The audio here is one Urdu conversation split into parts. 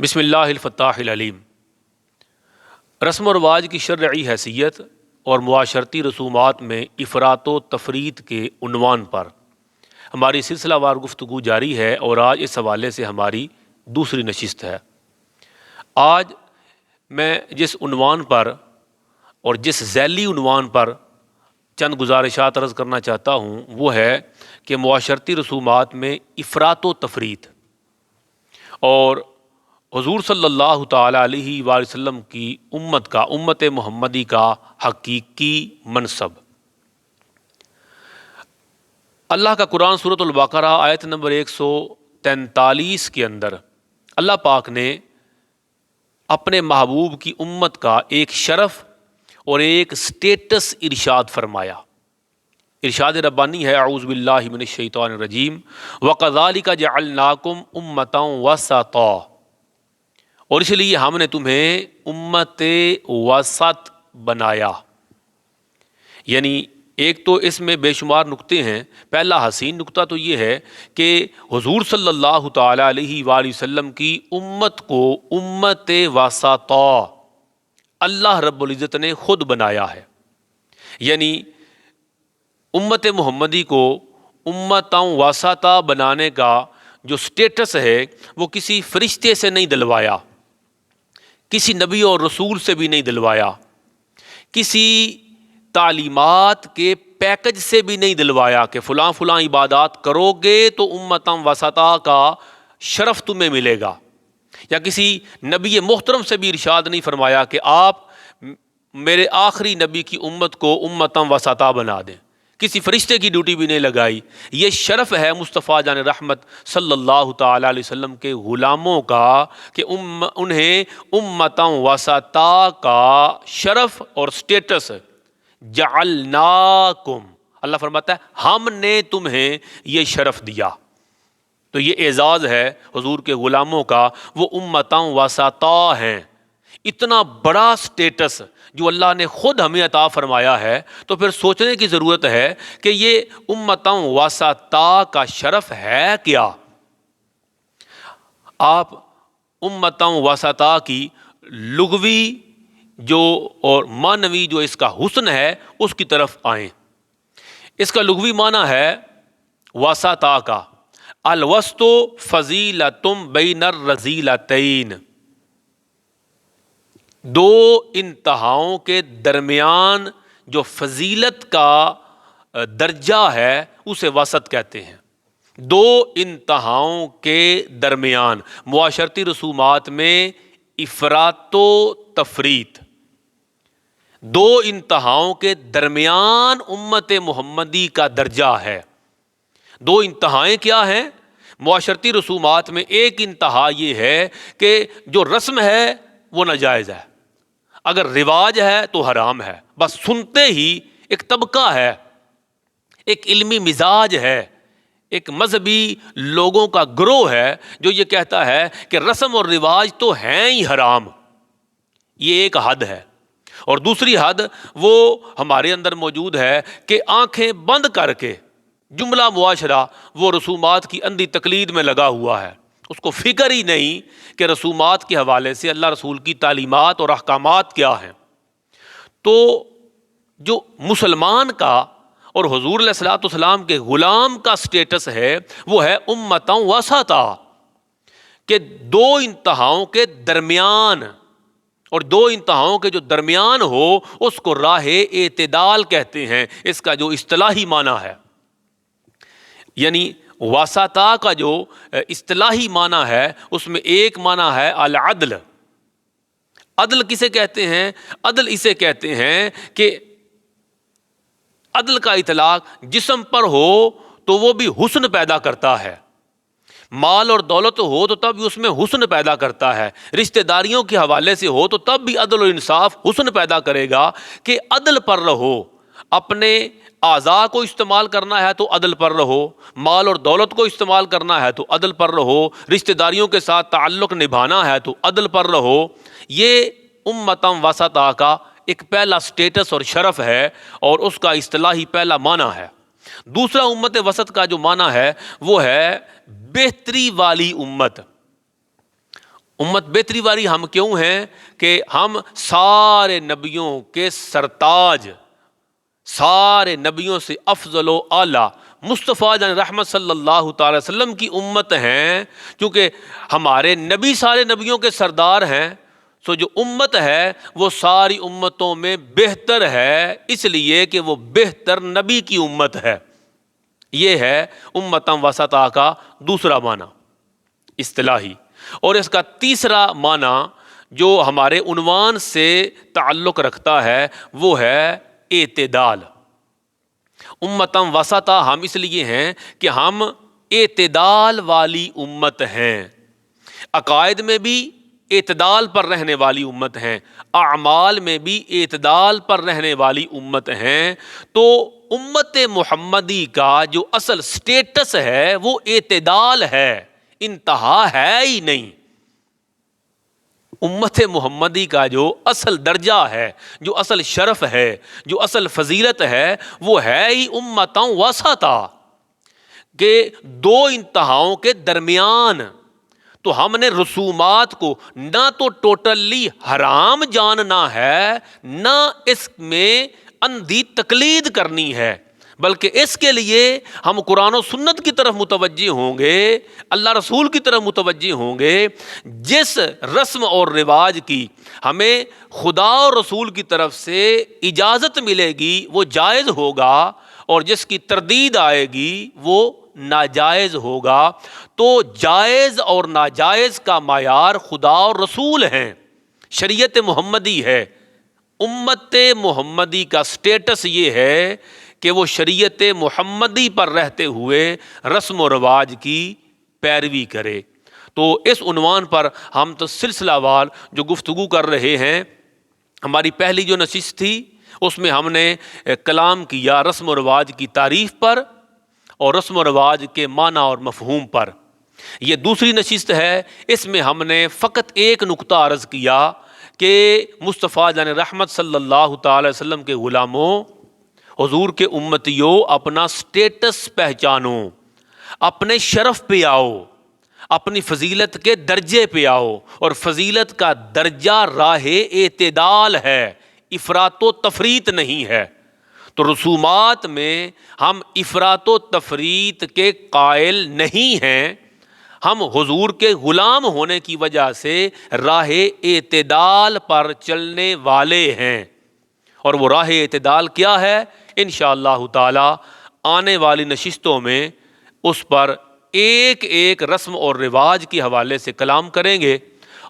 بسم اللہ الفتاح العلیم۔ رسم و رواج کی شرعی حیثیت اور معاشرتی رسومات میں افراط و تفریط کے عنوان پر ہماری سلسلہ وار گفتگو جاری ہے، اور آج اس حوالے سے ہماری دوسری نشست ہے۔ آج میں جس عنوان پر اور جس ذیلی عنوان پر چند گزارشات عرض کرنا چاہتا ہوں وہ ہے کہ معاشرتی رسومات میں افراط و تفریط اور حضور صلی اللہ تعالیٰ علیہ وآلہ وسلم کی امت محمدی کا حقیقی منصب۔ اللہ کا قرآن سورۃ البقرہ آیت نمبر 143 کے اندر اللہ پاک نے اپنے محبوب کی امت کا ایک شرف اور ایک سٹیٹس ارشاد فرمایا۔ ارشاد ربانی ہے، اعوذ باللہ من الشیطان الرجیم، وَكَذَلِكَ جَعَلْنَاكُمْ أُمَّةً وَسَطًا، اور اس لیے ہم نے تمہیں امت وسط بنایا۔ یعنی ایک تو اس میں بے شمار نکتے ہیں۔ پہلا حسین نکتہ تو یہ ہے کہ حضور صلی اللہ تعالیٰ علیہ وآلہ وسلم کی امت کو امت وسطا اللہ رب العزت نے خود بنایا ہے۔ یعنی امت محمدی کو امتاں وسطا بنانے کا جو سٹیٹس ہے وہ کسی فرشتے سے نہیں دلوایا، کسی نبی اور رسول سے بھی نہیں دلوایا، کسی تعلیمات کے پیکج سے بھی نہیں دلوایا کہ فلاں فلاں عبادات کرو گے تو امتاں وسطا کا شرف تمہیں ملے گا، یا کسی نبی محترم سے بھی ارشاد نہیں فرمایا کہ آپ میرے آخری نبی کی امت کو امتاں وسطا بنا دیں، کسی فرشتے کی ڈیوٹی بھی نہیں لگائی۔ یہ شرف ہے مصطفیٰ جان رحمت صلی اللہ تعالیٰ علیہ وسلم کے غلاموں کا کہ انہیں امتاں وسطا کا شرف اور سٹیٹس جعلناکم، اللہ فرماتا ہے ہم نے تمہیں یہ شرف دیا۔ تو یہ اعزاز ہے حضور کے غلاموں کا، وہ امتاں وسطا ہیں۔ اتنا بڑا سٹیٹس جو اللہ نے خود ہمیں عطا فرمایا ہے، تو پھر سوچنے کی ضرورت ہے کہ یہ امتاں وسطا کا شرف ہے کیا؟ آپ امتاں وسطا کی لغوی جو اور معنوی جو اس کا حسن ہے اس کی طرف آئیں۔ اس کا لغوی معنی ہے وسطا کا الوسط فضیلۃ بین الرذیلتین، دو انتہاؤں کے درمیان جو فضیلت کا درجہ ہے اسے وسط کہتے ہیں۔ دو انتہاؤں کے درمیان معاشرتی رسومات میں افراط و تفریط، دو انتہاؤں کے درمیان امت محمدی کا درجہ ہے۔ دو انتہائیں کیا ہیں معاشرتی رسومات میں؟ ایک انتہا یہ ہے کہ جو رسم ہے وہ ناجائز ہے، اگر رواج ہے تو حرام ہے، بس سنتے ہی ایک طبقہ ہے، ایک علمی مزاج ہے، ایک مذہبی لوگوں کا گروہ ہے جو یہ کہتا ہے کہ رسم اور رواج تو ہیں ہی حرام۔ یہ ایک حد ہے، اور دوسری حد وہ ہمارے اندر موجود ہے کہ آنکھیں بند کر کے جملہ معاشرہ وہ رسومات کی اندھی تقلید میں لگا ہوا ہے، اس کو فکر ہی نہیں کہ رسومات کے حوالے سے اللہ رسول کی تعلیمات اور احکامات کیا ہیں۔ تو جو مسلمان کا اور حضور علیہ الصلوۃ والسلام کے غلام کا سٹیٹس ہے وہ ہے امتاں وسطا، کہ دو انتہاؤں کے درمیان، اور دو انتہاؤں کے جو درمیان ہو اس کو راہ اعتدال کہتے ہیں۔ اس کا جو اصطلاحی معنی ہے، یعنی وسطا کا جو اصطلاحی معنی ہے اس میں ایک معنی ہے العدل۔ عدل کسے کہتے ہیں؟ عدل اسے کہتے ہیں کہ عدل کا اطلاق جسم پر ہو تو وہ بھی حسن پیدا کرتا ہے، مال اور دولت ہو تو تب بھی اس میں حسن پیدا کرتا ہے، رشتہ داریوں کے حوالے سے ہو تو تب بھی عدل و انصاف حسن پیدا کرے گا کہ عدل پر رہو۔ اپنے اعضاء کو استعمال کرنا ہے تو عدل پر رہو، مال اور دولت کو استعمال کرنا ہے تو عدل پر رہو، رشتہ داریوں کے ساتھ تعلق نبھانا ہے تو عدل پر رہو۔ یہ امتاں وسطا کا ایک پہلا سٹیٹس اور شرف ہے، اور اس کا اصطلاحی پہلا معنی ہے۔ دوسرا امت وسط کا جو معنی ہے وہ ہے بہتری والی امت۔ امت بہتری والی ہم کیوں ہیں کہ ہم سارے نبیوں کے سرتاج، سارے نبیوں سے افضل و اعلیٰ مصطفیٰ جان رحمت صلی اللہ تعالی وسلم کی امت ہیں۔ کیونکہ ہمارے نبی سارے نبیوں کے سردار ہیں، سو جو امت ہے وہ ساری امتوں میں بہتر ہے، اس لیے کہ وہ بہتر نبی کی امت ہے۔ یہ ہے امتم وسطا کا دوسرا معنی اصطلاحی۔ اور اس کا تیسرا معنی جو ہمارے عنوان سے تعلق رکھتا ہے وہ ہے اعتدال۔ امتم وسطا ہم اس لیے ہیں کہ ہم اعتدال والی امت ہیں، عقائد میں بھی اعتدال پر رہنے والی امت ہیں، اعمال میں بھی اعتدال پر رہنے والی امت ہیں۔ تو امت محمدی کا جو اصل سٹیٹس ہے وہ اعتدال ہے، انتہا ہے ہی نہیں۔ امت محمدی کا جو اصل درجہ ہے، جو اصل شرف ہے، جو اصل فضیلت ہے، وہ ہے ہی امتاں وسطا، کہ دو انتہاؤں کے درمیان۔ تو ہم نے رسومات کو نہ تو ٹوٹلی حرام جاننا ہے، نہ اس میں اندھی تقلید کرنی ہے، بلکہ اس کے لیے ہم قرآن و سنت کی طرف متوجہ ہوں گے، اللہ رسول کی طرف متوجہ ہوں گے۔ جس رسم اور رواج کی ہمیں خدا اور رسول کی طرف سے اجازت ملے گی وہ جائز ہوگا، اور جس کی تردید آئے گی وہ ناجائز ہوگا۔ تو جائز اور ناجائز کا معیار خدا اور رسول ہیں، شریعت محمدی ہے۔ امت محمدی کا سٹیٹس یہ ہے کہ وہ شریعت محمدی پر رہتے ہوئے رسم و رواج کی پیروی کرے۔ تو اس عنوان پر ہم تو سلسلہ وار جو گفتگو کر رہے ہیں، ہماری پہلی جو نشست تھی اس میں ہم نے کلام کیا رسم و رواج کی تعریف پر اور رسم و رواج کے معنی اور مفہوم پر۔ یہ دوسری نشست ہے، اس میں ہم نے فقط ایک نقطہ عرض کیا کہ مصطفیٰ جان رحمت صلی اللہ تعالی وسلم کے غلاموں، حضور کے امتیوں، اپنا سٹیٹس پہچانو، اپنے شرف پہ آؤ، اپنی فضیلت کے درجے پہ آؤ، اور فضیلت کا درجہ راہ اعتدال ہے، افراط و تفریط نہیں ہے۔ تو رسومات میں ہم افراط و تفریط کے قائل نہیں ہیں، ہم حضور کے غلام ہونے کی وجہ سے راہ اعتدال پر چلنے والے ہیں۔ اور وہ راہ اعتدال کیا ہے؟ انشاءاللہ تعالی آنے والی نشستوں میں اس پر ایک ایک رسم اور رواج کے حوالے سے کلام کریں گے،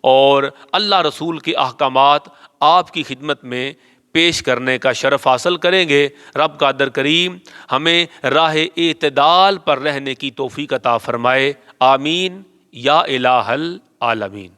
اور اللہ رسول کے احکامات آپ کی خدمت میں پیش کرنے کا شرف حاصل کریں گے۔ رب قادر کریم ہمیں راہ اعتدال پر رہنے کی توفیق عطا فرمائے، آمین یا الہ العالمین۔